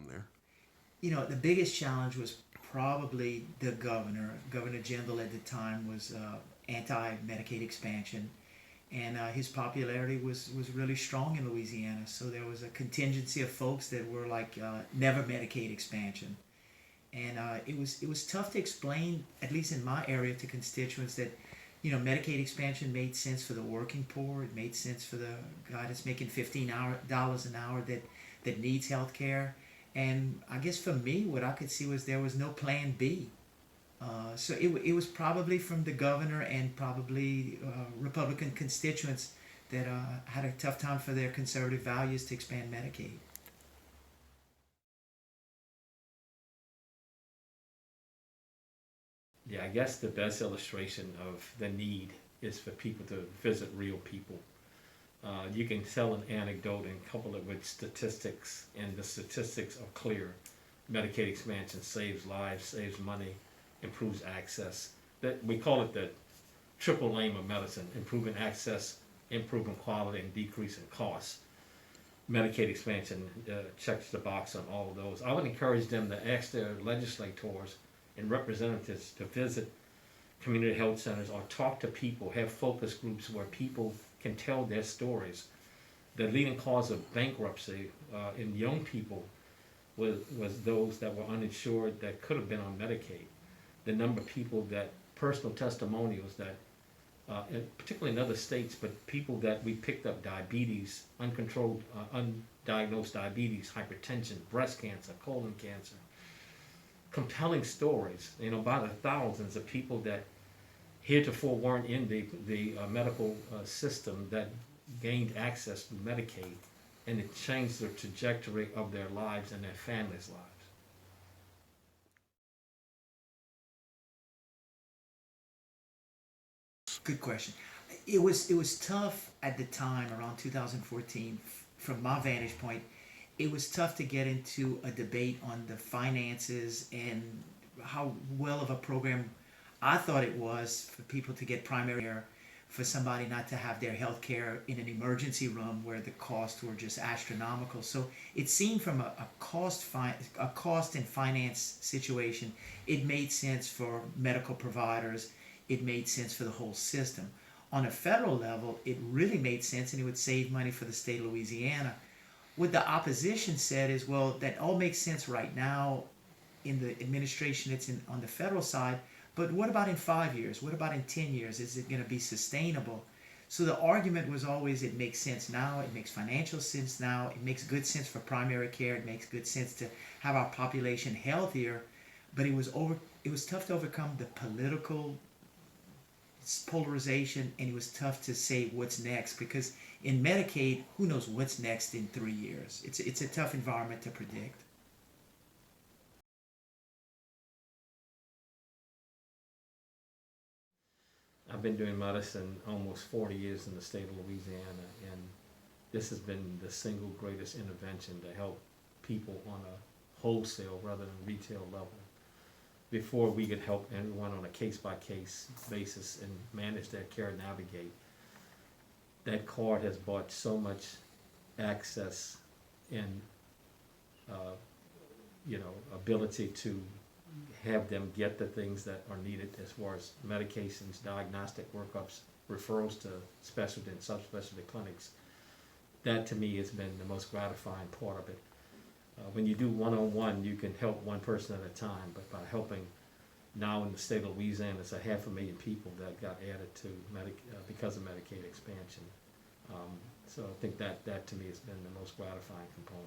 there? The biggest challenge was probably the governor. Governor Jindal at the time was anti-Medicaid expansion, and his popularity was really strong in Louisiana. So there was a contingency of folks that were like never Medicaid expansion, and it was tough to explain, at least in my area, to constituents that Medicaid expansion made sense for the working poor. It made sense for the guy that's making $15 an hour that needs health care. And I guess for me, what I could see was there was no plan B. So it was probably from the governor and probably Republican constituents that had a tough time for their conservative values to expand Medicaid. Yeah, I guess the best illustration of the need is for people to visit real people. You can tell an anecdote and couple it with statistics, and the statistics are clear. Medicaid expansion saves lives, saves money, improves access. That we call it the triple aim of medicine: improving access, improving quality, and decreasing costs. Medicaid expansion checks the box on all of those. I would encourage them to ask their legislators and representatives to visit community health centers or talk to people, have focus groups where people can tell their stories. The leading cause of bankruptcy in young people was those that were uninsured that could have been on Medicaid. The number of people that personal testimonials that, particularly in other states, but people that we picked up diabetes, uncontrolled, undiagnosed diabetes, hypertension, breast cancer, colon cancer, compelling stories, by the thousands of people that heretofore weren't in the medical system that gained access to Medicaid, and it changed the trajectory of their lives and their families' lives. Good question. It was tough at the time around 2014. From my vantage point, it was tough to get into a debate on the finances and how well of a program I thought it was for people to get primary care, for somebody not to have their health care in an emergency room where the costs were just astronomical. So it seemed from a cost and finance situation, it made sense for medical providers. It made sense for the whole system. On a federal level, it really made sense, and it would save money for the state of Louisiana. What the opposition said is, well, that all makes sense right now in the administration that's on the federal side, but what about in 5 years? What about in 10 years? Is it going to be sustainable? So the argument was always, it makes sense now, it makes financial sense now, it makes good sense for primary care, it makes good sense to have our population healthier, but it was tough to overcome the political polarization, and it was tough to say what's next, because in Medicaid, who knows what's next in 3 years? It's a tough environment to predict. I've been doing medicine almost 40 years in the state of Louisiana, and this has been the single greatest intervention to help people on a wholesale rather than retail level. Before we could help everyone on a case-by-case basis and manage their care, navigate, that card has brought so much access and uh, ability to have them get the things that are needed as far as medications, diagnostic workups, referrals to specialty and subspecialty clinics. That to me has been the most gratifying part of it. When you do one-on-one, you can help one person at a time, but by helping now in the state of Louisiana, it's 500,000 people that got added to because of Medicaid expansion. So I think that to me has been the most gratifying component.